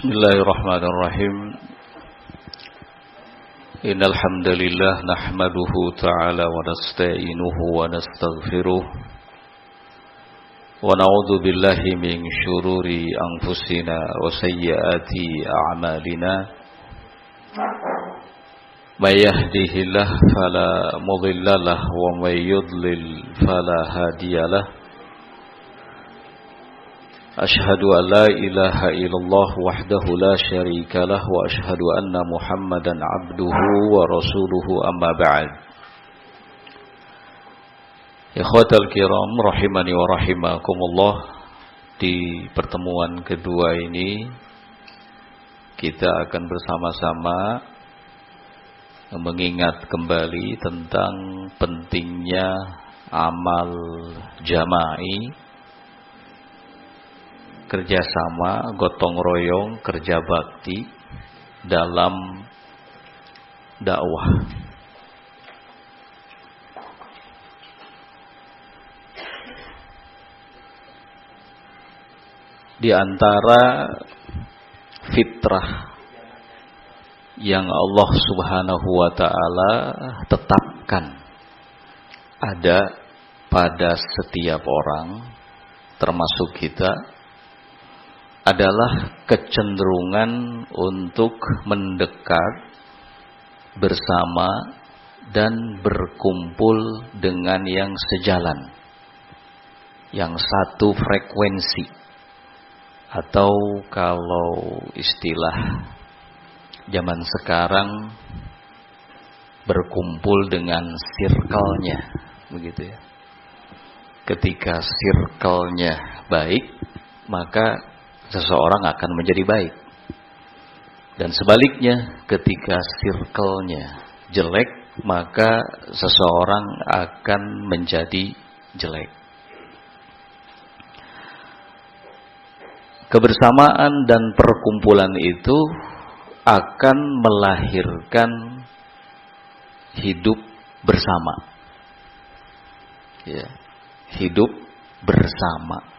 Bismillahirrahmanirrahim. Innal hamdalillah nahmaduhu ta'ala wa nasta'inuhu wa nastaghfiruh wa na'udzu billahi min syururi anfusina wa sayyiati a'malina. May yahdihillahu fala mudhillalah wa may yudlil fala hadiyalah. Ashhadu an la ilaha illallah wahdahu la syarika lah wa ashhadu anna Muhammadan abduhu wa rasuluhu amma ba'd. Ikhwatal kiram rahimani wa rahimakumullah, di pertemuan kedua ini kita akan bersama-sama mengingat kembali tentang pentingnya amal jama'i, kerjasama, gotong royong, kerja bakti dalam dakwah. Di antara fitrah yang Allah Subhanahu wa ta'ala tetapkan ada pada setiap orang, termasuk kita, adalah kecenderungan untuk mendekat bersama dan berkumpul dengan yang sejalan, yang satu frekuensi, atau kalau istilah zaman sekarang berkumpul dengan circle-nya, begitu ya. Ketika circle-nya baik, maka seseorang akan menjadi baik. Dan sebaliknya, ketika circle-nya jelek, maka seseorang akan menjadi jelek. Kebersamaan dan perkumpulan itu akan melahirkan hidup bersama. Ya, hidup bersama.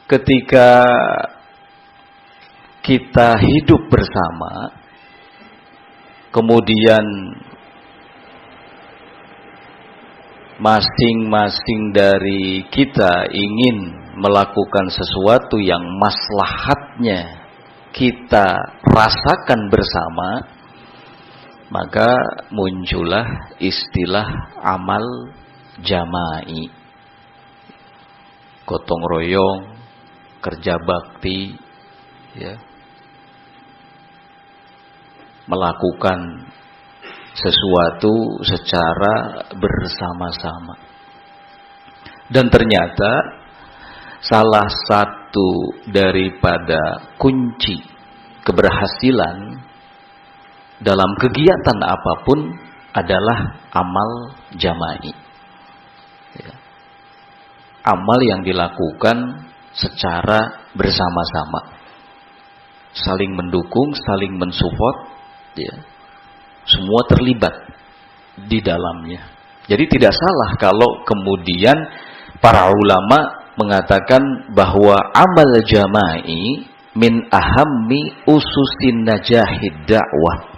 Ketika kita hidup bersama, kemudian masing-masing dari kita ingin melakukan sesuatu yang maslahatnya kita rasakan bersama, maka muncullah istilah amal jama'i, gotong royong, kerja bakti, ya, melakukan sesuatu secara bersama-sama. Dan ternyata salah satu daripada kunci keberhasilan dalam kegiatan apapun adalah amal jama'i, ya. Amal yang dilakukan secara bersama-sama, saling mendukung, saling mensupport, ya. Semua terlibat di dalamnya. Jadi tidak salah kalau kemudian para ulama mengatakan bahwa amal jama'i min ahammi ususin najahid dakwah.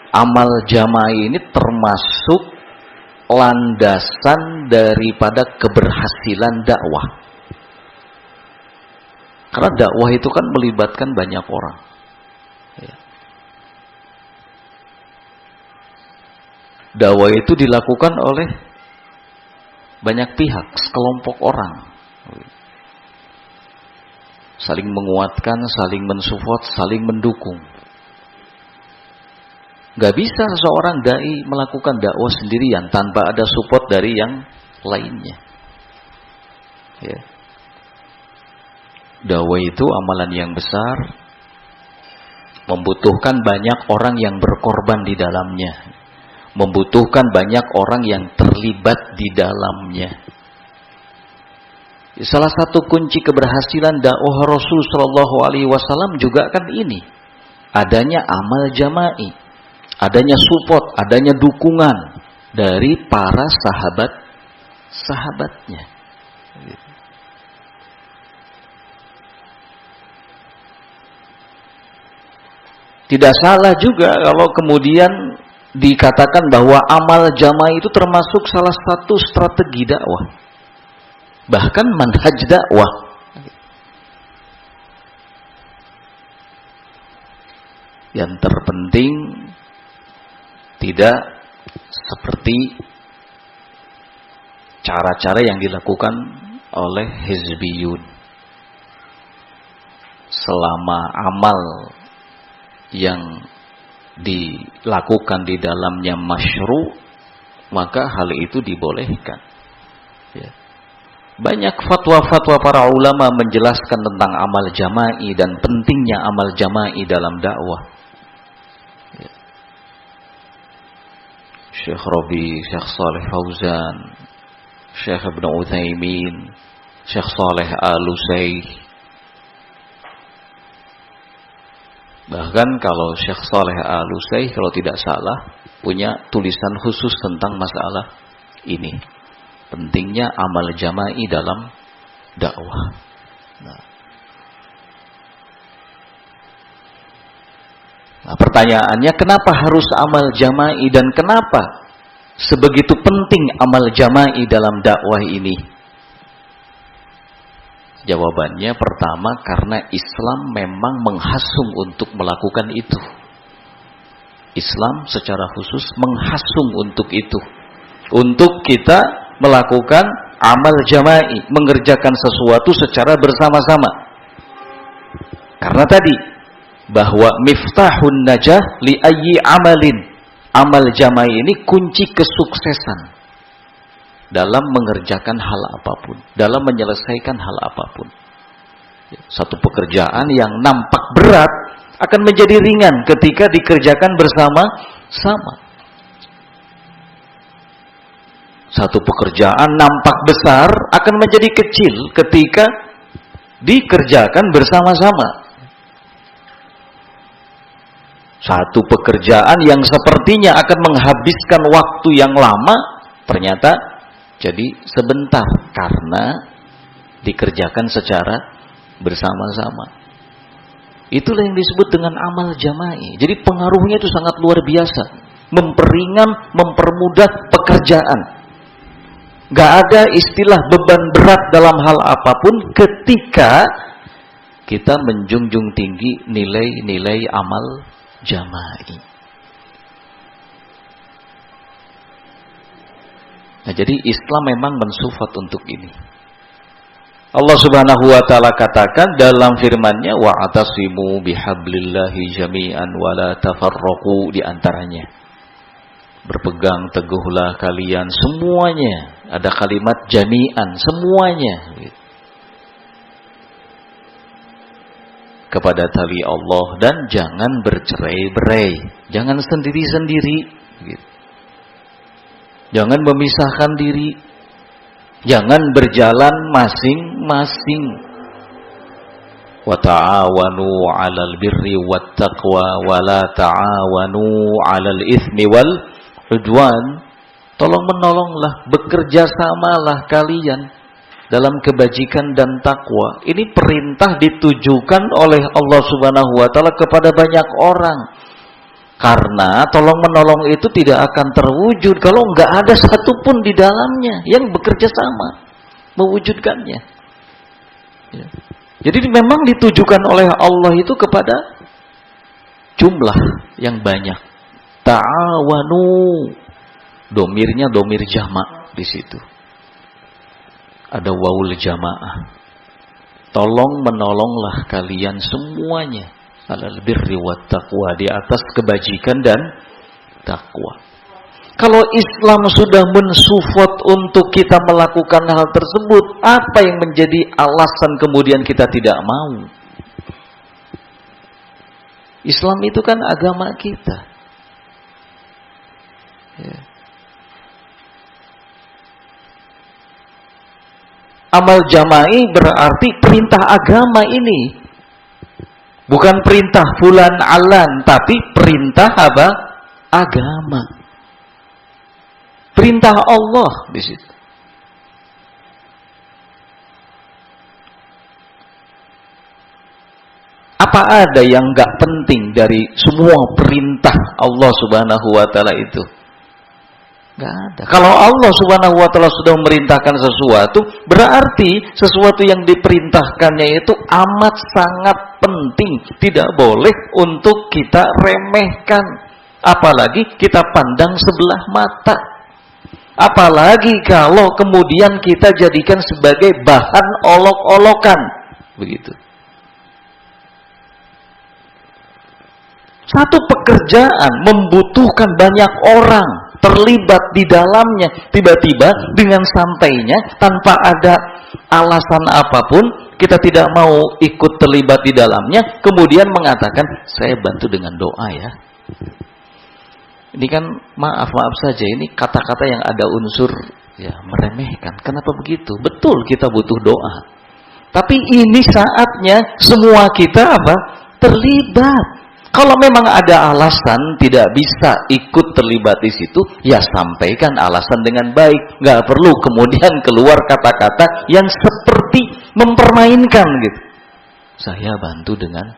Amal jama'i ini termasuk landasan daripada keberhasilan dakwah. Karena dakwah itu kan melibatkan banyak orang. Ya. Dakwah itu dilakukan oleh banyak pihak, sekelompok orang. Saling menguatkan, saling mensupport, saling mendukung. Gak bisa seorang dai melakukan dakwah sendirian tanpa ada support dari yang lainnya. Ya. Dakwah itu amalan yang besar, membutuhkan banyak orang yang berkorban di dalamnya, membutuhkan banyak orang yang terlibat di dalamnya. Salah satu kunci keberhasilan dakwah Rasul Shallallahu Alaihi Wasallam juga kan ini, adanya amal jama'i, adanya support, adanya dukungan dari para sahabatnya. Tidak salah juga kalau kemudian dikatakan bahwa amal jamaah itu termasuk salah satu strategi dakwah, bahkan manhaj dakwah. Yang terpenting tidak seperti cara-cara yang dilakukan oleh hizbiyun. Selama amal yang dilakukan di dalamnya masyru', maka hal itu dibolehkan. Ya. Banyak fatwa-fatwa para ulama menjelaskan tentang amal jama'i dan pentingnya amal jama'i dalam dakwah. Ya. Syekh Rabi, Syekh Saleh Fauzan, Syekh Ibn Utsaimin, Syekh Saleh Al-Utsaimin. Bahkan kalau Syekh Saleh Al-Utsaimin kalau tidak salah punya tulisan khusus tentang masalah ini. Pentingnya amal jama'i dalam dakwah. Nah, pertanyaannya kenapa harus amal jama'i dan kenapa sebegitu penting amal jama'i dalam dakwah ini? Jawabannya pertama karena Islam memang menghasung untuk melakukan itu. Islam secara khusus menghasung untuk itu. Untuk kita melakukan amal jama'i, mengerjakan sesuatu secara bersama-sama. Karena tadi bahwa miftahun najah li ayyi amalin. Amal jama'i ini kunci kesuksesan dalam mengerjakan hal apapun, dalam menyelesaikan hal apapun. Satu pekerjaan yang nampak berat akan menjadi ringan ketika dikerjakan bersama-sama. Satu pekerjaan nampak besar akan menjadi kecil ketika dikerjakan bersama-sama. Satu pekerjaan yang sepertinya akan menghabiskan waktu yang lama, ternyata jadi sebentar karena dikerjakan secara bersama-sama. Itulah yang disebut dengan amal jama'i. Jadi pengaruhnya itu sangat luar biasa. Memperingan, mempermudah pekerjaan. Gak ada istilah beban berat dalam hal apapun ketika kita menjunjung tinggi nilai-nilai amal jama'i. Nah, jadi Islam memang mensufat untuk ini. Allah Subhanahu wa taala katakan dalam firman-Nya wa'tasimu bihablillahi jami'an wa la tafarraqu, di antaranya berpegang teguhlah kalian semuanya. Ada kalimat jami'an, semuanya kepada tali Allah dan jangan bercerai-berai, jangan sendiri-sendiri gitu. Jangan memisahkan diri, jangan berjalan masing-masing. Wa ta'awanu 'alal birri wat taqwa wa la ta'awanu 'alal itsmi wal 'udwan. Tolong menolonglah, bekerja samalah kalian dalam kebajikan dan takwa. Ini perintah ditujukan oleh Allah Subhanahu wa taala kepada banyak orang. Karena tolong menolong itu tidak akan terwujud kalau nggak ada satupun di dalamnya yang bekerja sama mewujudkannya. Ya. Jadi memang ditujukan oleh Allah itu kepada jumlah yang banyak. Ta'awanu, domirnya domir jamak di situ. Ada wawul jamaah. Tolong menolonglah kalian semuanya alal birri wat taqwa, di atas kebajikan dan takwa. Kalau Islam sudah mensupport untuk kita melakukan hal tersebut, apa yang menjadi alasan kemudian kita tidak mau? Islam itu kan agama kita. Ya. Amal jama'i berarti perintah agama ini. Bukan perintah fulan alan, tapi perintah apa? Agama. Perintah Allah di situ. Apa ada yang nggak penting dari semua perintah Allah Subhanahu wa taala itu? Nggak ada. Kalau Allah Subhanahu wa taala sudah memerintahkan sesuatu, berarti sesuatu yang diperintahkannya itu amat sangat penting, tidak boleh untuk kita remehkan. Apalagi kita pandang sebelah mata. Apalagi kalau kemudian kita jadikan sebagai bahan olok-olokan. Begitu. Satu pekerjaan membutuhkan banyak orang terlibat di dalamnya. Tiba-tiba dengan santainya, tanpa ada alasan apapun, kita tidak mau ikut terlibat di dalamnya, kemudian mengatakan, saya bantu dengan doa ya. Ini kan maaf saja, ini kata-kata yang ada unsur ya meremehkan. Kenapa begitu? Betul kita butuh doa. Tapi ini saatnya semua kita apa? Terlibat. Kalau memang ada alasan tidak bisa ikut terlibat di situ, ya sampaikan alasan dengan baik. Nggak perlu kemudian keluar kata-kata yang seperti mempermainkan gitu. Saya bantu dengan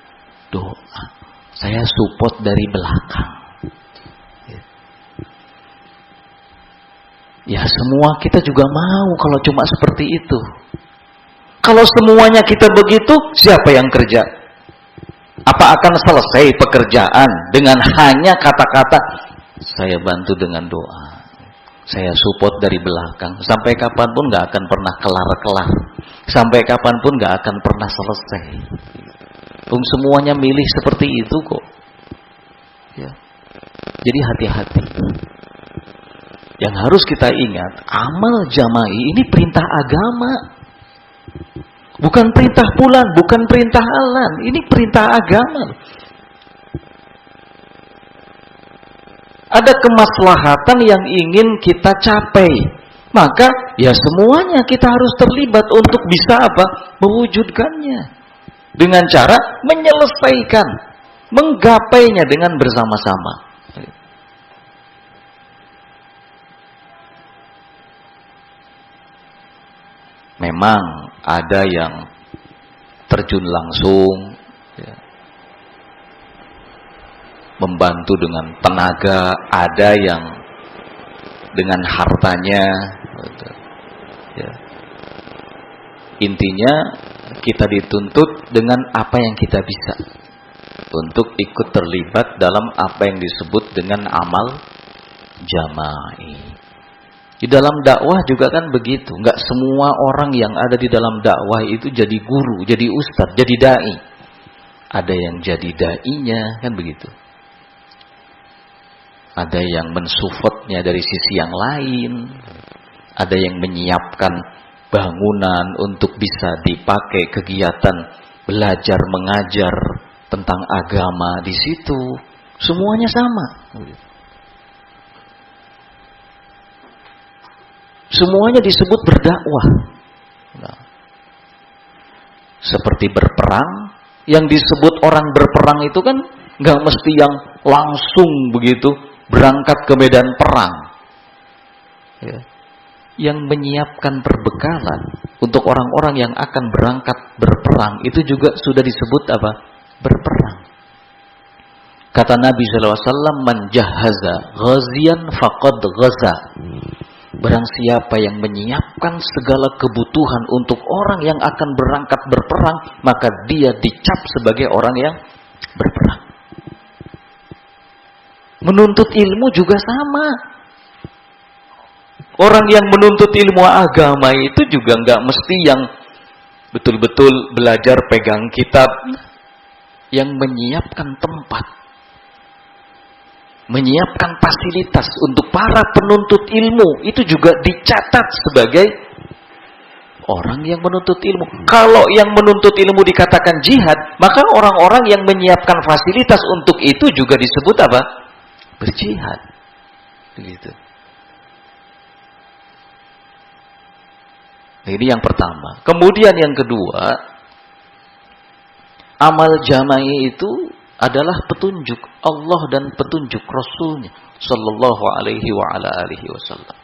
doa. Saya support dari belakang. Ya semua kita juga mau kalau cuma seperti itu. Kalau semuanya kita begitu, siapa yang kerja? Apa akan selesai pekerjaan dengan hanya kata-kata saya bantu dengan doa, saya support dari belakang? Sampai kapanpun nggak akan pernah kelar-kelar. Sampai kapanpun nggak akan pernah selesai. Semuanya milih seperti itu kok. Ya. Jadi hati-hati. Yang harus kita ingat, amal jama'i ini perintah agama. Bukan perintah bulan, bukan perintah alan. Ini perintah agama. Ada kemaslahatan yang ingin kita capai. Maka ya semuanya kita harus terlibat untuk bisa apa? Mewujudkannya. Dengan cara menyelesaikan, menggapainya dengan bersama-sama. Memang ada yang terjun langsung ya, membantu dengan tenaga, ada yang dengan hartanya ya. Intinya kita dituntut dengan apa yang kita bisa untuk ikut terlibat dalam apa yang disebut dengan amal jama'i. Di dalam dakwah juga kan begitu. Nggak semua orang yang ada di dalam dakwah itu jadi guru, jadi ustadz, jadi dai. Ada yang jadi dainya, kan begitu. Ada yang mensupportnya dari sisi yang lain. Ada yang menyiapkan bangunan untuk bisa dipakai kegiatan belajar mengajar tentang agama di situ. Semuanya sama. Semuanya disebut berdakwah. Nah, seperti berperang, yang disebut orang berperang itu kan nggak mesti yang langsung begitu berangkat ke medan perang. Ya. Yang menyiapkan perbekalan untuk orang-orang yang akan berangkat berperang itu juga sudah disebut apa? Berperang. Kata Nabi SAW, man jahaza ghazian faqad ghaza. Barang siapa yang menyiapkan segala kebutuhan untuk orang yang akan berangkat berperang, maka dia dicap sebagai orang yang berperang. Menuntut ilmu juga sama. Orang yang menuntut ilmu agama itu juga nggak mesti yang betul-betul belajar pegang kitab. Yang menyiapkan tempat, menyiapkan fasilitas untuk para penuntut ilmu itu juga dicatat sebagai orang yang menuntut ilmu. Kalau yang menuntut ilmu dikatakan jihad, maka orang-orang yang menyiapkan fasilitas untuk itu juga disebut apa? Berjihad. Begitu. Nah, ini yang pertama. Kemudian yang kedua, amal jama'i itu adalah petunjuk Allah dan petunjuk Rasulnya Sallallahu alaihi wa ala alihi wasallam.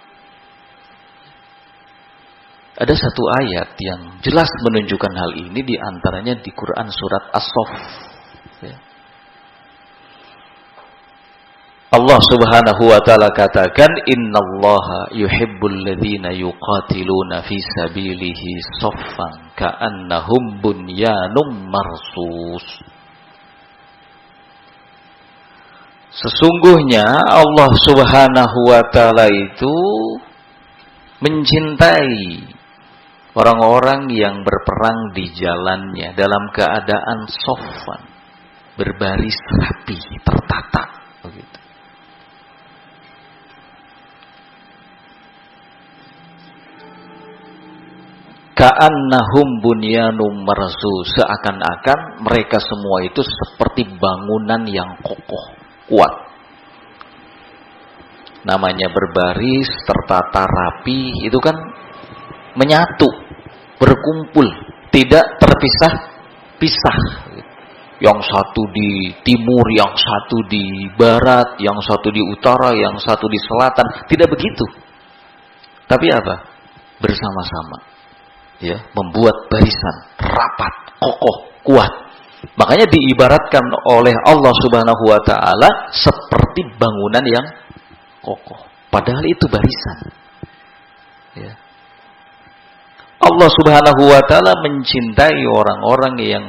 Ada satu ayat yang jelas menunjukkan hal ini, di antaranya di Quran surat As-Saff. Ya. Allah Subhanahu wa taala katakan, "Innallaha yuhibbul ladzina yuqatiluna fi sabilihi saffan ka'annahum bunyanum marsus." Sesungguhnya Allah Subhanahu wa taala itu mencintai orang-orang yang berperang di jalannya dalam keadaan saffan, berbaris rapi, tertata begitu. Ka'annahum bunyanum marsus, seakan-akan mereka semua itu seperti bangunan yang kokoh, kuat. Namanya berbaris, tertata rapi, itu kan menyatu, berkumpul, tidak terpisah-pisah. Yang satu di timur, yang satu di barat, yang satu di utara, yang satu di selatan, tidak begitu. Tapi apa? Bersama-sama. Ya, membuat barisan rapat, kokoh, kuat. Makanya diibaratkan oleh Allah Subhanahu wa taala seperti bangunan yang kokoh. Padahal itu barisan. Ya. Allah Subhanahu wa taala mencintai orang-orang yang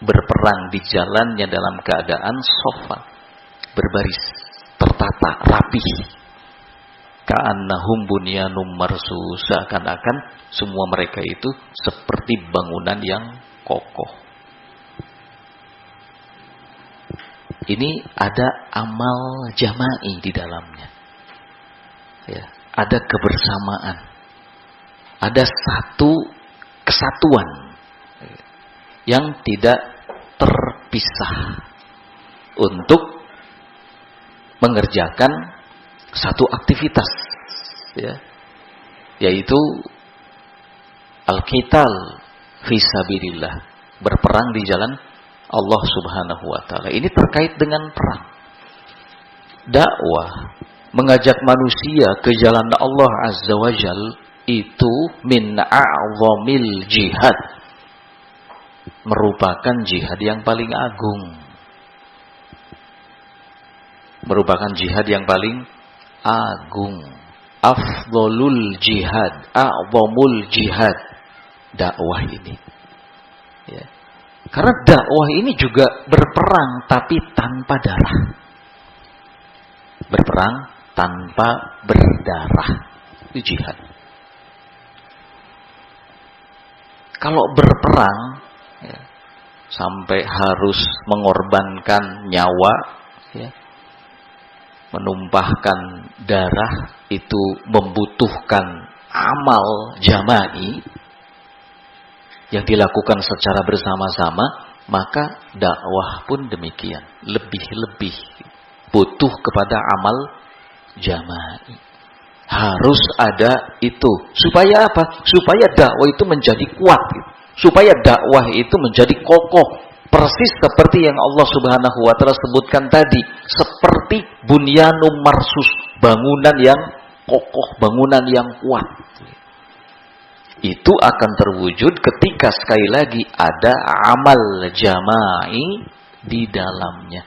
berperang di jalannya dalam keadaan saffan, berbaris, tertata, rapi. Ka'annahum bunyanum marsus, seakan-akan semua mereka itu seperti bangunan yang kokoh. Ini ada amal jama'i di dalamnya. Ya, ada kebersamaan. Ada satu kesatuan yang tidak terpisah untuk mengerjakan satu aktivitas, ya, yaitu al-qital fi sabilillah, berperang di jalan Allah Subhanahu wa taala. Ini terkait dengan perang. Dakwah, mengajak manusia ke jalan Allah Azza wa Jal, itu min a'zamil jihad, merupakan jihad yang paling agung, merupakan jihad yang paling agung. Afdolul jihad, a'zamul jihad, dakwah ini. Ya. Karena dakwah ini juga berperang tapi tanpa darah. Berperang tanpa berdarah, itu jihad. Kalau berperang, ya, sampai harus mengorbankan nyawa, ya, menumpahkan darah, itu membutuhkan amal jama'i yang dilakukan secara bersama-sama. Maka dakwah pun demikian, lebih-lebih butuh kepada amal jama'i. Harus ada itu. Supaya apa? Supaya dakwah itu menjadi kuat, supaya dakwah itu menjadi kokoh. Persis seperti yang Allah Subhanahu wa taala sebutkan tadi, seperti bunyanum marsus, bangunan yang kokoh, bangunan yang kuat. Itu akan terwujud ketika sekali lagi ada amal jama'i di dalamnya.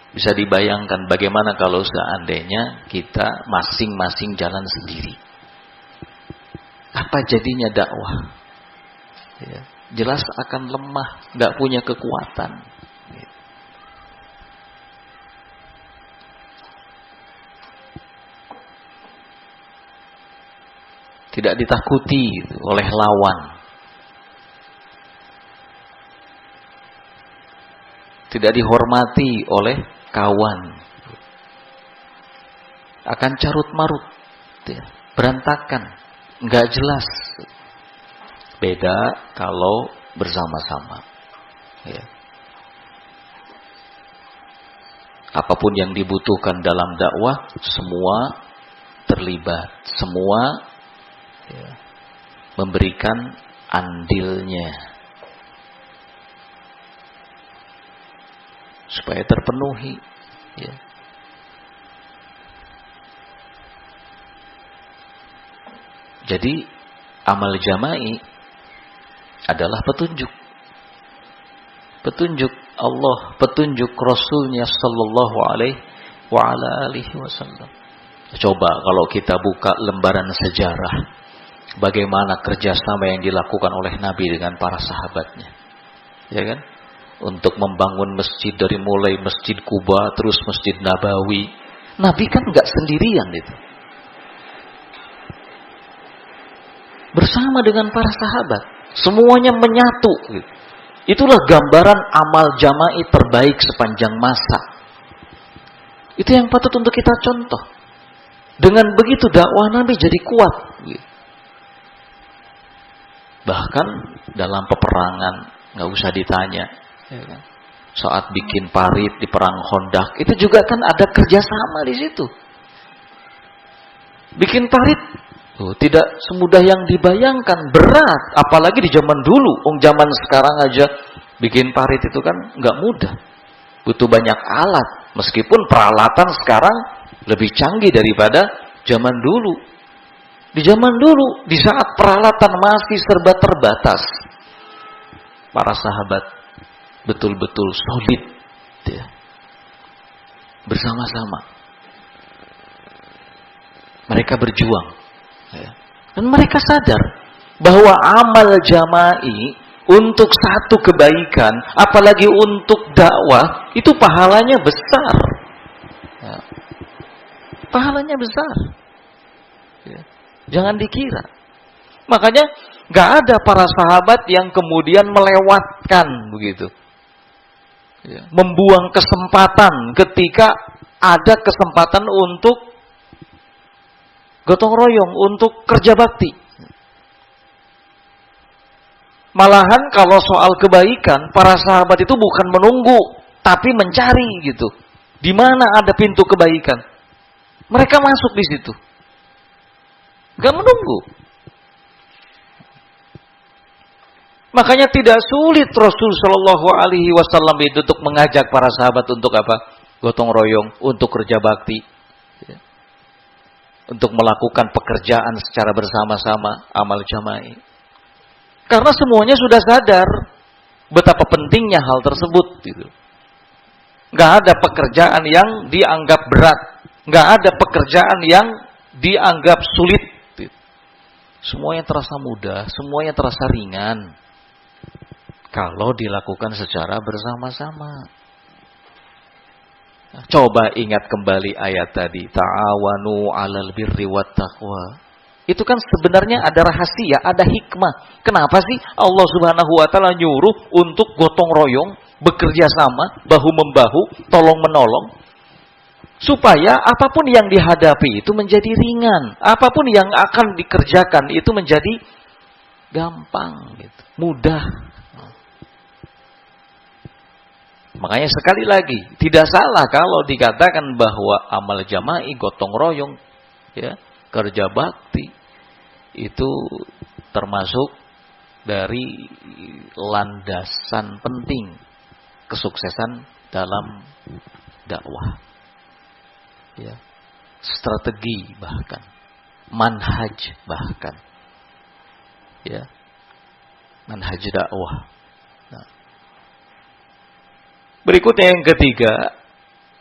Bisa dibayangkan bagaimana kalau seandainya kita masing-masing jalan sendiri. Apa jadinya dakwah? Ya, jelas akan lemah, nggak punya kekuatan. Tidak ditakuti oleh lawan. Tidak dihormati oleh kawan. Akan carut marut, berantakan, nggak jelas. Beda kalau bersama-sama. Ya. Apapun yang dibutuhkan dalam dakwah, semua terlibat, semua, ya, memberikan andilnya supaya terpenuhi. Ya. Jadi amal jama'i adalah petunjuk. Petunjuk Allah, petunjuk Rasulnya sallallahu alaihi wasallam. Coba kalau kita buka lembaran sejarah, bagaimana kerjasama yang dilakukan oleh Nabi dengan para sahabatnya, ya kan? Untuk membangun masjid dari mulai Masjid Kuba terus Masjid Nabawi. Nabi kan nggak sendirian itu. Bersama dengan para sahabat, semuanya menyatu. Gitu. Itulah gambaran amal jama'i terbaik sepanjang masa. Itu yang patut untuk kita contoh. Dengan begitu dakwah Nabi jadi kuat. Bahkan dalam peperangan nggak usah ditanya. Saat bikin parit di perang Khandaq itu juga kan ada kerjasama di situ. Bikin parit tidak semudah yang dibayangkan, berat. Apalagi di zaman dulu. Zaman sekarang aja bikin parit itu kan nggak mudah. Butuh banyak alat. Meskipun peralatan sekarang lebih canggih daripada zaman dulu. Di zaman dulu, di saat peralatan masih serba terbatas, para sahabat betul-betul solid, ya, bersama-sama. Mereka berjuang, ya. Dan mereka sadar bahwa amal jama'i untuk satu kebaikan, apalagi untuk dakwah, itu pahalanya besar. Ya. Pahalanya besar. Ya. Jangan dikira. Makanya nggak ada para sahabat yang kemudian melewatkan begitu. Ya. Membuang kesempatan ketika ada kesempatan untuk gotong royong, untuk kerja bakti. Malahan kalau soal kebaikan, para sahabat itu bukan menunggu, tapi mencari gitu. Di mana ada pintu kebaikan, mereka masuk di situ. Gak menunggu. Makanya tidak sulit Rasul Shallallahu Alaihi Wasallam itu untuk mengajak para sahabat untuk apa? Gotong royong, untuk kerja bakti, ya. Untuk melakukan pekerjaan secara bersama-sama, amal jama'i. Karena semuanya sudah sadar betapa pentingnya hal tersebut. Gitu. Gak ada pekerjaan yang dianggap berat, gak ada pekerjaan yang dianggap sulit. Gitu. Semuanya terasa mudah, semuanya terasa ringan. Kalau dilakukan secara bersama-sama. Coba ingat kembali ayat tadi. Ta'awanu 'alal birri wat taqwa. Itu kan sebenarnya ada rahasia, ada hikmah. Kenapa sih Allah Subhanahu wa taala nyuruh untuk gotong royong, bekerja sama, bahu-membahu, tolong-menolong? Supaya apapun yang dihadapi itu menjadi ringan. Apapun yang akan dikerjakan itu menjadi gampang, gitu, mudah. Makanya sekali lagi, tidak salah kalau dikatakan bahwa amal jama'i, gotong royong, ya, kerja bakti, itu termasuk dari landasan penting kesuksesan dalam dakwah. Ya, strategi bahkan, manhaj bahkan. Ya, manhaj dakwah. Nah. Berikutnya yang ketiga.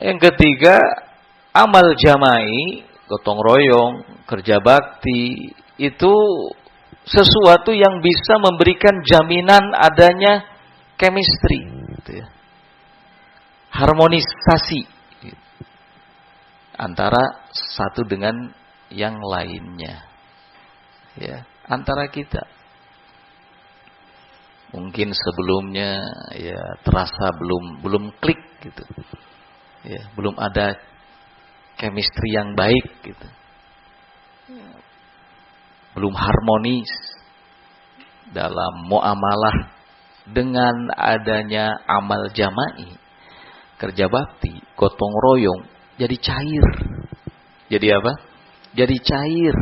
Yang ketiga, amal jama'i, gotong royong, kerja bakti, itu sesuatu yang bisa memberikan jaminan adanya chemistry, gitu ya. Harmonisasi gitu, antara satu dengan yang lainnya, ya, antara kita. Mungkin sebelumnya ya terasa belum klik gitu. Ya, belum ada chemistry yang baik gitu. Belum harmonis dalam muamalah. Dengan adanya amal jama'i, kerja bakti, gotong royong, jadi cair. Jadi apa? Jadi cair.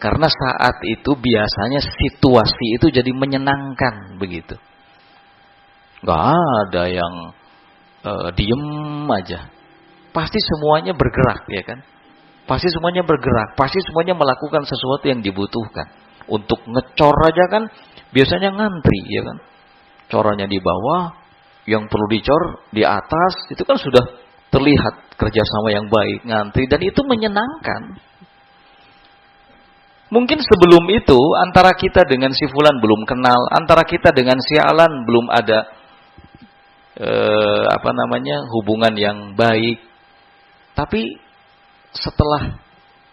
Karena saat itu biasanya situasi itu jadi menyenangkan begitu. Gak ada yang diem aja. Pasti semuanya bergerak, ya kan? Pasti semuanya bergerak. Pasti semuanya melakukan sesuatu yang dibutuhkan Untuk ngecor aja kan biasanya ngantri, ya kan? Corannya di bawah, yang perlu dicor di atas, itu kan sudah terlihat kerjasama yang baik, ngantri, dan itu menyenangkan. Mungkin sebelum itu antara kita dengan si fulan belum kenal, antara kita dengan si alan belum ada hubungan yang baik. Tapi setelah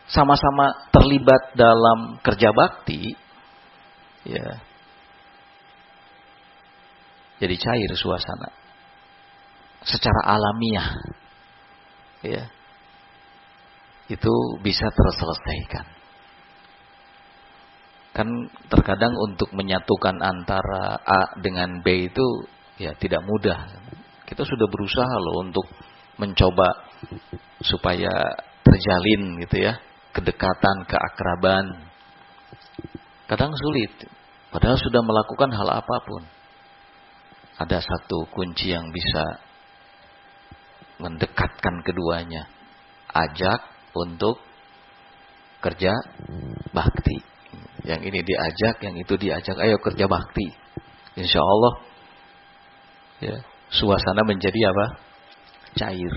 sama-sama terlibat dalam kerja bakti, ya, jadi cair suasana secara alamiah, ya, itu bisa terselesaikan. Kan terkadang untuk menyatukan antara A dengan B itu ya tidak mudah. Kita sudah berusaha loh untuk mencoba supaya terjalin gitu ya, kedekatan, keakraban. Kadang sulit, padahal sudah melakukan hal apapun. Ada satu kunci yang bisa mendekatkan keduanya. Ajak untuk kerja bakti. Yang ini diajak, yang itu diajak, ayo kerja bakti. Insya Allah ya, suasana menjadi apa? Cair.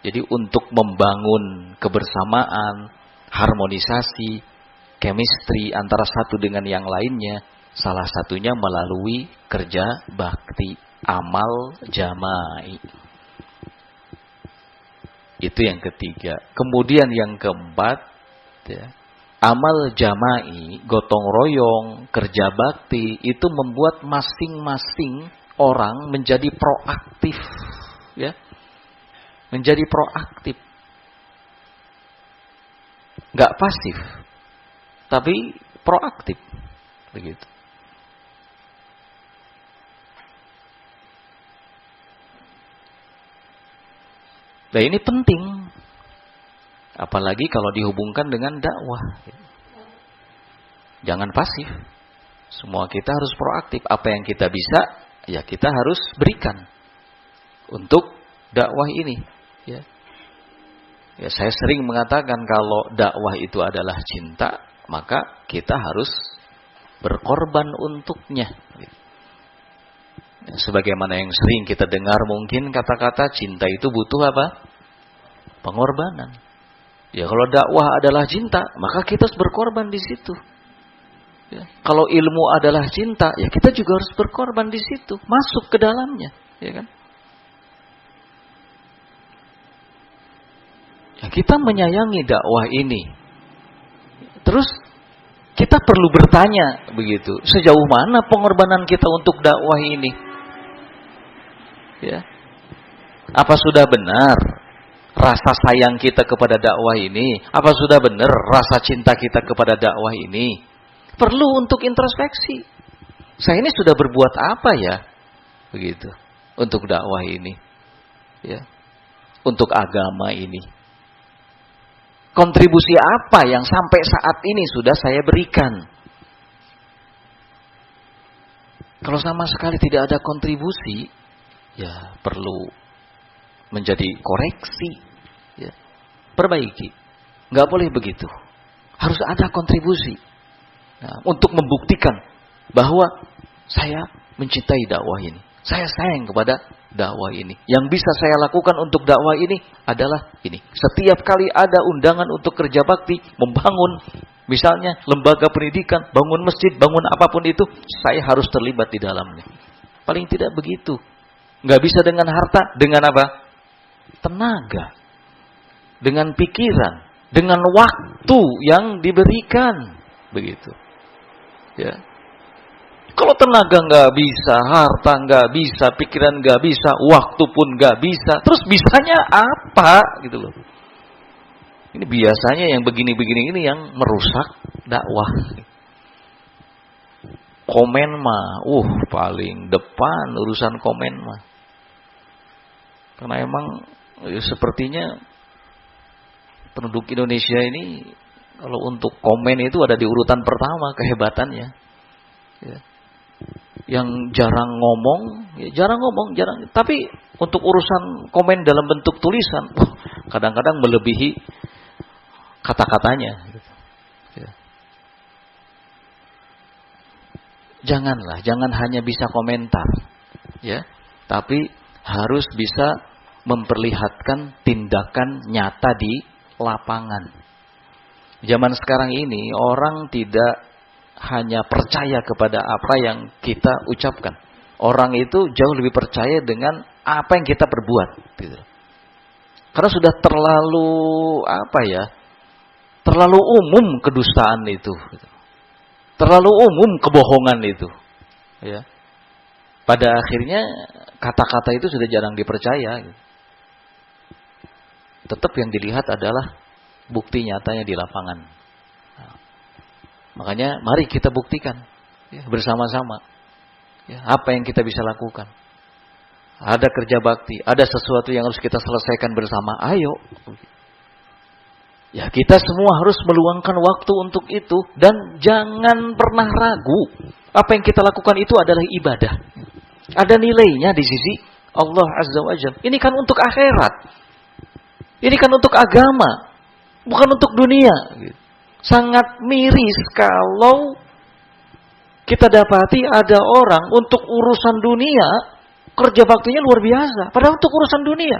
Jadi untuk membangun kebersamaan, harmonisasi, chemistry antara satu dengan yang lainnya, salah satunya melalui kerja bakti, amal jama'i. Itu yang ketiga. Kemudian yang keempat, ya, amal jama'i, gotong royong, kerja bakti, itu membuat masing-masing orang menjadi proaktif, ya, menjadi proaktif, nggak pasif, tapi proaktif, begitu. Nah ini penting, apalagi kalau dihubungkan dengan dakwah. Jangan pasif, semua kita harus proaktif. Apa yang kita bisa, ya kita harus berikan untuk dakwah ini. Ya, saya sering mengatakan kalau dakwah itu adalah cinta, maka kita harus berkorban untuknya. Sebagaimana yang sering kita dengar mungkin kata-kata cinta itu butuh apa? Pengorbanan. Ya kalau dakwah adalah cinta, maka kita harus berkorban di situ. Ya, kalau ilmu adalah cinta, ya kita juga harus berkorban di situ, masuk ke dalamnya, ya kan? Ya, kita menyayangi dakwah ini. Terus kita perlu bertanya begitu, sejauh mana pengorbanan kita untuk dakwah ini? Ya. Apa sudah benar rasa sayang kita kepada dakwah ini? Apa sudah benar rasa cinta kita kepada dakwah ini? Perlu untuk introspeksi. Saya ini sudah berbuat apa ya? Begitu. Untuk dakwah ini. Ya. Untuk agama ini. Kontribusi apa yang sampai saat ini sudah saya berikan? Kalau sama sekali tidak ada kontribusi, ya perlu menjadi koreksi, ya, perbaiki. Nggak boleh begitu. Harus ada kontribusi. Nah, untuk membuktikan bahwa saya mencintai dakwah ini. Saya sayang kepada dakwah ini. Yang bisa saya lakukan untuk dakwah ini adalah ini. Setiap kali ada undangan untuk kerja bakti, membangun misalnya lembaga pendidikan, bangun masjid, bangun apapun itu, saya harus terlibat di dalamnya. Paling tidak begitu. Nggak bisa dengan harta, dengan apa? Tenaga, dengan pikiran, dengan waktu yang diberikan, begitu. Ya. Kalau tenaga nggak bisa, harta nggak bisa, pikiran nggak bisa, waktu pun nggak bisa, terus bisanya apa, gitu loh. Ini biasanya yang begini-begini ini yang merusak dakwah. Komen mah, paling depan urusan komen mah. Karena emang sepertinya penduduk Indonesia ini kalau untuk komen itu ada di urutan pertama kehebatannya. Ya. Yang jarang ngomong, jarang. Tapi untuk urusan komen dalam bentuk tulisan, kadang-kadang melebihi kata-katanya. Ya. jangan hanya bisa komentar, ya, tapi harus bisa memperlihatkan tindakan nyata di lapangan. Zaman sekarang ini orang tidak hanya percaya kepada apa yang kita ucapkan. Orang itu jauh lebih percaya dengan apa yang kita perbuat, gitu. Karena sudah terlalu terlalu umum kedustaan itu, gitu. Terlalu umum kebohongan itu, ya. Pada akhirnya kata-kata itu sudah jarang dipercaya, gitu. Tetap yang dilihat adalah bukti nyatanya di lapangan. Nah, makanya mari kita buktikan, ya, bersama-sama, ya, apa yang kita bisa lakukan. Ada kerja bakti, ada sesuatu yang harus kita selesaikan bersama. Ayo, ya, kita semua harus meluangkan waktu untuk itu dan jangan pernah ragu. Apa yang kita lakukan itu adalah ibadah. Ada nilainya di sisi Allah Azza wa Jalla. Ini kan untuk akhirat. Ini kan untuk agama, bukan untuk dunia. Sangat miris kalau kita dapati ada orang untuk urusan dunia, kerja baktinya luar biasa. Padahal untuk urusan dunia,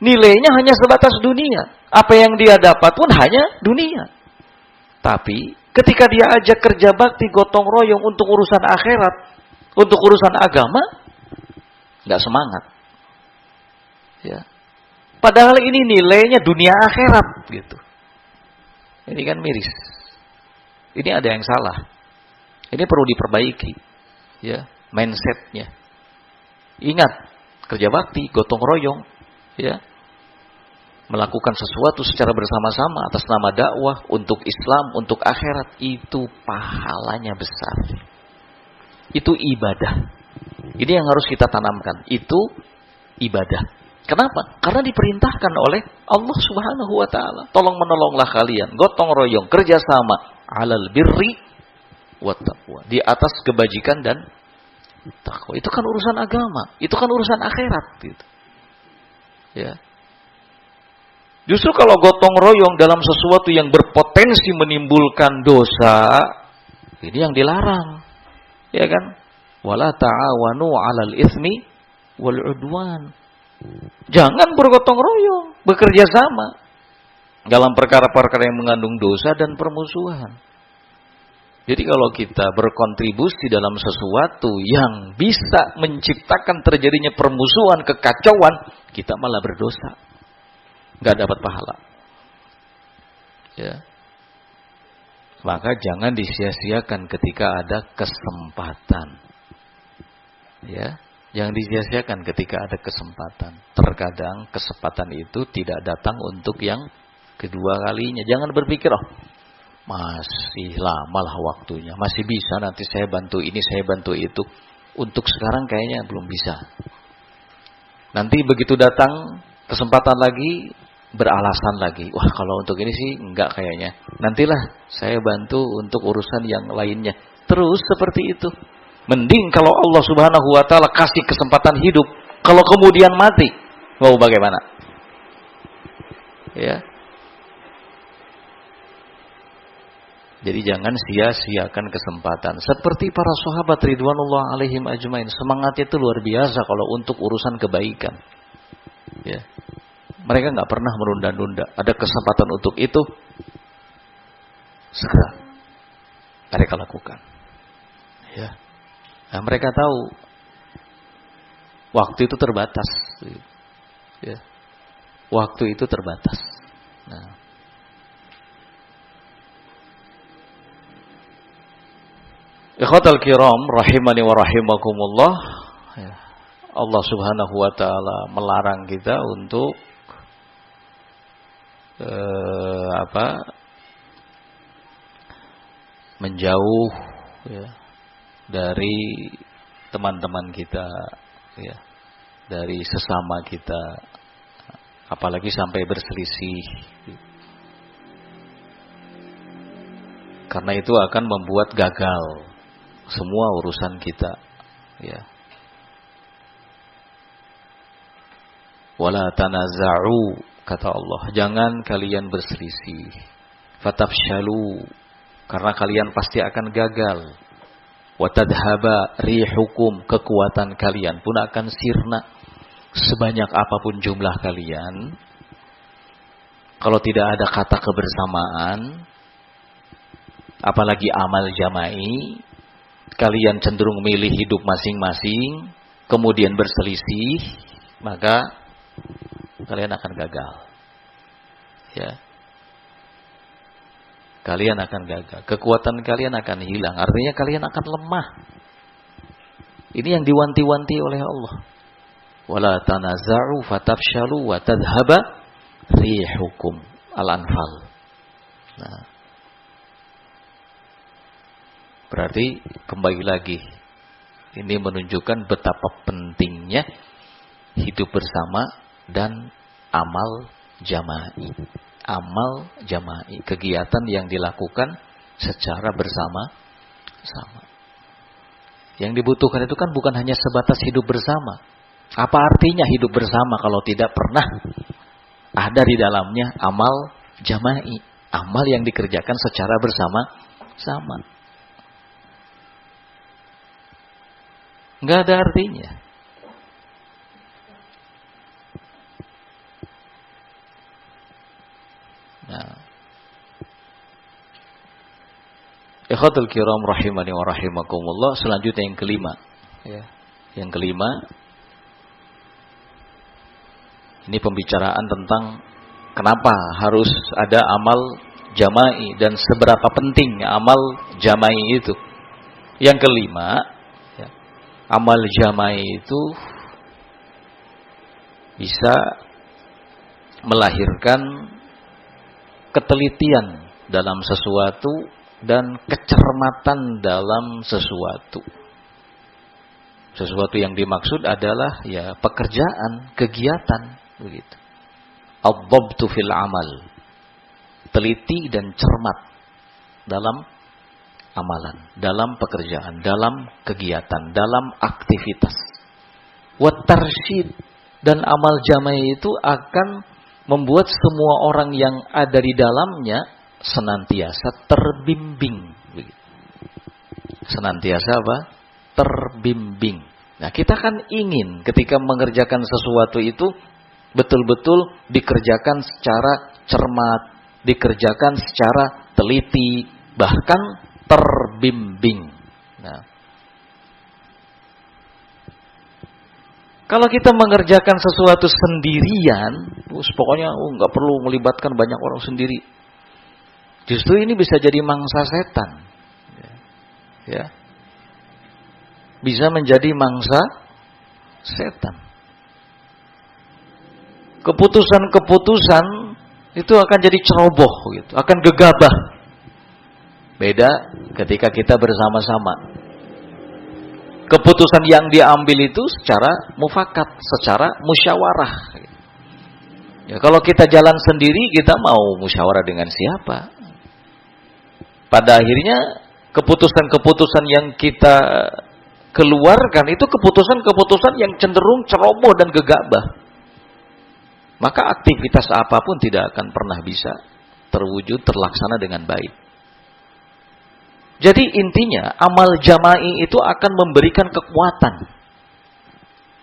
nilainya hanya sebatas dunia. Apa yang dia dapat pun hanya dunia. Tapi ketika dia ajak kerja bakti gotong royong untuk urusan akhirat, untuk urusan agama, nggak semangat. Ya. Padahal ini nilainya dunia akhirat, gitu. Ini kan miris. Ini ada yang salah. Ini perlu diperbaiki, ya, mindsetnya. Ingat, kerja bakti, gotong royong, ya, melakukan sesuatu secara bersama-sama atas nama dakwah untuk Islam, untuk akhirat, itu pahalanya besar. Itu ibadah. Ini yang harus kita tanamkan. Itu ibadah. Kenapa? Karena diperintahkan oleh Allah Subhanahu wa taala. Tolong menolonglah kalian, gotong royong, kerjasama alal birri wat taqwa, di atas kebajikan dan takwa. Itu kan urusan agama, itu kan urusan akhirat, gitu. Ya. Justru kalau gotong royong dalam sesuatu yang berpotensi menimbulkan dosa, ini yang dilarang. Ya kan? Wala ta'awanu 'alal itsmi wal 'udwan. Jangan bergotong royong, bekerja sama dalam perkara-perkara yang mengandung dosa dan permusuhan. Jadi kalau kita berkontribusi dalam sesuatu yang bisa menciptakan terjadinya permusuhan, kekacauan, kita malah berdosa. Nggak dapat pahala. Ya. Maka jangan disia-siakan ketika ada kesempatan. Ya. Yang disia-siakan ketika ada kesempatan. Terkadang kesempatan itu tidak datang untuk yang kedua kalinya. Jangan berpikir, oh, masih lama lah waktunya. Masih bisa, nanti saya bantu ini, saya bantu itu. Untuk sekarang kayaknya belum bisa. Nanti begitu datang kesempatan lagi, beralasan lagi. Wah, kalau untuk ini sih enggak kayaknya. Nantilah saya bantu untuk urusan yang lainnya. Terus seperti itu. Mending kalau Allah Subhanahu wa taala kasih kesempatan hidup, kalau kemudian mati, mau bagaimana? Ya. Jadi jangan sia-siakan kesempatan. Seperti para sahabat ridwanullah alaihim ajmain, semangatnya itu luar biasa kalau untuk urusan kebaikan. Ya. Mereka nggak pernah menunda-nunda. Ada kesempatan untuk itu, segera mereka lakukan. Ya. Nah, mereka tahu waktu itu terbatas. Ya. Waktu itu terbatas. Nah. Ikhwatal kiram rahimani wa rahimakumullah. Ya. Allah Subhanahu wa taala melarang kita untuk menjauh, ya, dari teman-teman kita, ya, dari sesama kita, apalagi sampai berselisih, karena itu akan membuat gagal semua urusan kita, ya. Wala tanaza'u, kata Allah, jangan kalian berselisih, fatafshalu, karena kalian pasti akan gagal. Wa tadhhaba rihukum, kekuatan kalian pun akan sirna. Sebanyak apapun jumlah kalian, kalau tidak ada kata kebersamaan, apalagi amal jama'i, kalian cenderung milih hidup masing-masing, kemudian berselisih, maka kalian akan gagal. Ya. Kalian akan gagal. Kekuatan kalian akan hilang. Artinya kalian akan lemah. Ini yang diwanti-wanti oleh Allah. Wala tanaza'u fatafshalu wa tadhhaba rihukum. Al-Anfal. Nah. Berarti kembali lagi, ini menunjukkan betapa pentingnya hidup bersama dan amal jama'i. Amal jama'i, kegiatan yang dilakukan secara bersama-sama. Yang dibutuhkan itu kan bukan hanya sebatas hidup bersama. Apa artinya hidup bersama kalau tidak pernah ada di dalamnya amal jama'i, amal yang dikerjakan secara bersama-sama? Nggak ada artinya. Nah, ikhwatul kiram rahimani wa rahimakumullah. Selanjutnya yang kelima, ya. Yang kelima, ini pembicaraan tentang kenapa harus ada amal jama'i dan seberapa penting amal jama'i itu. Yang kelima, ya, amal jama'i itu bisa melahirkan ketelitian dalam sesuatu dan kecermatan dalam sesuatu. Sesuatu yang dimaksud adalah ya pekerjaan, kegiatan, begitu. Ad-dhabtu fil amal. Teliti dan cermat dalam amalan, dalam pekerjaan, dalam kegiatan, dalam aktivitas. Wa tarsyid, dan amal jama'i itu akan membuat semua orang yang ada di dalamnya senantiasa terbimbing. Senantiasa apa? Terbimbing. Nah, kita kan ingin ketika mengerjakan sesuatu itu betul-betul dikerjakan secara cermat, dikerjakan secara teliti, bahkan terbimbing. Nah, kalau kita mengerjakan sesuatu sendirian, pokoknya nggak perlu melibatkan banyak orang sendiri. Justru ini bisa jadi mangsa setan, ya, bisa menjadi mangsa setan. Keputusan-keputusan itu akan jadi ceroboh, gitu, akan gegabah. Beda ketika kita bersama-sama. Keputusan yang diambil itu secara mufakat, secara musyawarah. Ya, kalau kita jalan sendiri, kita mau musyawarah dengan siapa? Pada akhirnya keputusan-keputusan yang kita keluarkan itu keputusan-keputusan yang cenderung ceroboh dan gegabah. Maka aktivitas apapun tidak akan pernah bisa terwujud, terlaksana dengan baik. Jadi intinya amal jama'i itu akan memberikan kekuatan,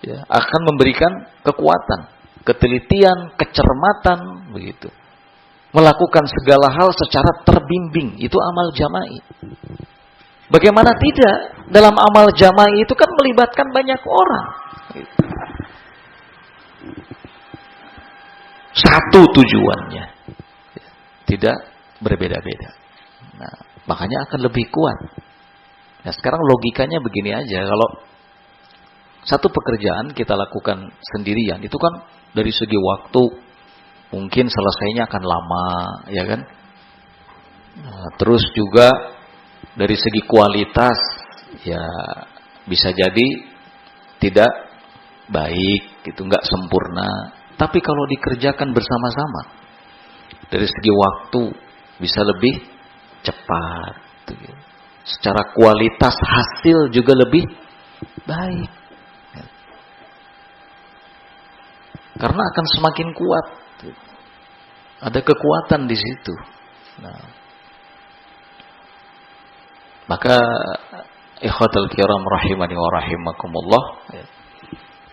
ya, akan memberikan kekuatan, ketelitian, kecermatan, begitu. Melakukan segala hal secara terbimbing, itu amal jama'i. Bagaimana tidak? Dalam amal jama'i itu kan melibatkan banyak orang. Satu tujuannya, tidak berbeda-beda. Nah, makanya akan lebih kuat. Nah, sekarang logikanya begini aja, kalau satu pekerjaan kita lakukan sendirian, itu kan dari segi waktu mungkin selesainya akan lama, ya kan? Nah, terus juga dari segi kualitas, ya bisa jadi tidak baik, gitu, nggak sempurna. Tapi kalau dikerjakan bersama-sama, dari segi waktu bisa lebih cepat, secara kualitas hasil juga lebih baik, karena akan semakin kuat, ada kekuatan di situ. Nah, maka ikhwatal kiram rahimani wa rahimakumullah,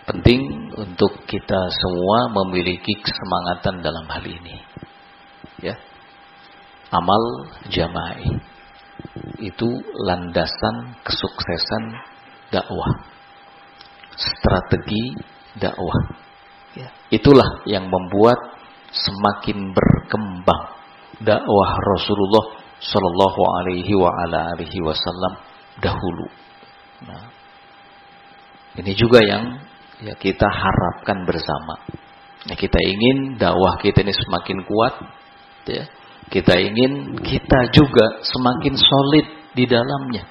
penting untuk kita semua memiliki kesemangatan dalam hal ini. Ya. Amal jama'i itu landasan kesuksesan dakwah, strategi dakwah. Ya. Itulah yang membuat semakin berkembang dakwah Rasulullah Sallallahu Alaihi Wasallam dahulu. Nah, ini juga yang ya kita harapkan bersama. Ya, kita ingin dakwah kita ini semakin kuat. Ya. Kita ingin kita juga semakin solid di dalamnya.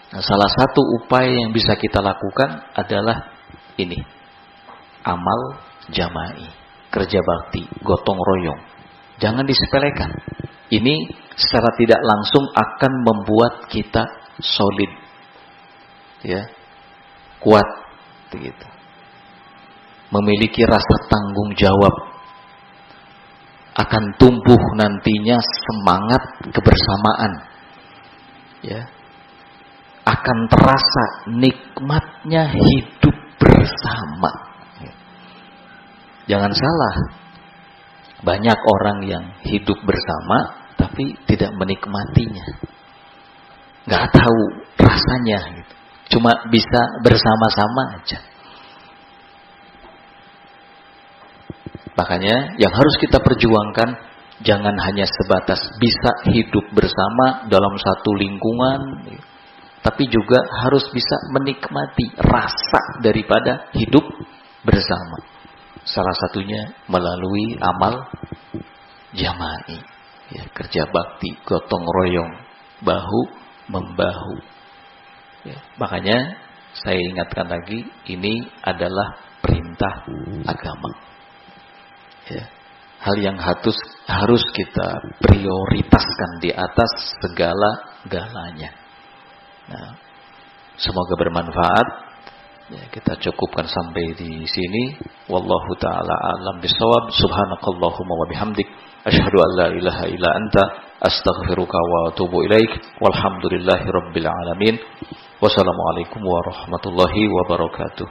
Nah, salah satu upaya yang bisa kita lakukan adalah ini. Amal jama'i, kerja bakti, gotong royong. Jangan disepelekan. Ini secara tidak langsung akan membuat kita solid. Ya. Kuat begitu. Memiliki rasa tanggung jawab. Akan tumbuh nantinya semangat kebersamaan. Ya. Akan terasa nikmatnya hidup bersama. Ya. Jangan salah. Banyak orang yang hidup bersama tapi tidak menikmatinya. Nggak tahu rasanya gitu. Cuma bisa bersama-sama aja. Makanya yang harus kita perjuangkan jangan hanya sebatas bisa hidup bersama dalam satu lingkungan, tapi juga harus bisa menikmati rasa daripada hidup bersama. Salah satunya melalui amal jama'i, ya, kerja bakti, gotong royong, bahu membahu. Ya, makanya saya ingatkan lagi, ini adalah perintah agama. Ya, hal yang harus kita prioritaskan di atas segala-galanya. Nah, semoga bermanfaat. Ya, kita cukupkan sampai di sini. Wallahu taala a'lam bishawab. Subhanakallahumma wa bihamdik asyhadu an la ilaha illa anta astaghfiruka wa atubu ilaik. Walhamdulillahirabbil alamin. Wassalamualaikum warahmatullahi wabarakatuh.